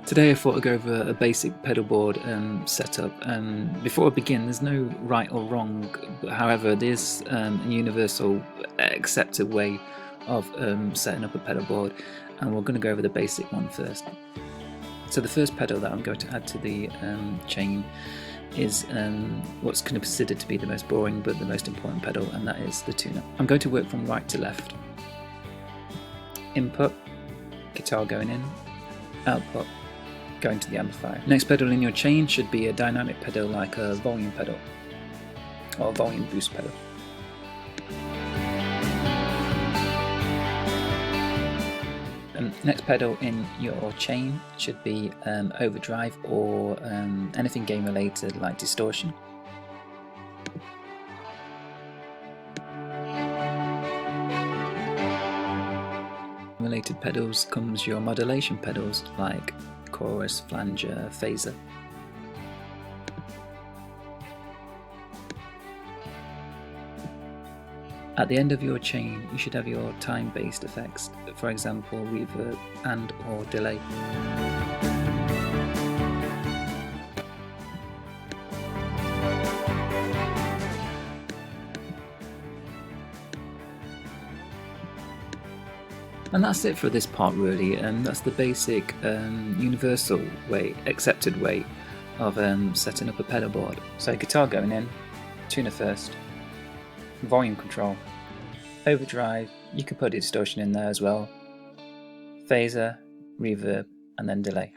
Today I thought I'd go over a basic pedal board setup, and before I begin there's no right or wrong, but however there's a universal accepted way of setting up a pedal board, and we're going to go over the basic one first. So the first pedal that I'm going to add to the chain is what's kind of considered to be the most boring but the most important pedal, and that is the tuner. I'm going to work from right to left. Input, guitar going in, output, going to the amplifier. Next pedal in your chain should be a dynamic pedal like a volume pedal or a volume boost pedal. Next pedal in your chain should be overdrive or anything gain related like distortion. Related pedals comes your modulation pedals like chorus, flanger, phaser. At the end of your chain you should have your time-based effects, for example reverb and or delay. And that's it for this part really, and that's the basic universal way, accepted way of setting up a pedal board. So guitar going in, tuner first, volume control, overdrive, you can put a distortion in there as well, phaser, reverb and then delay.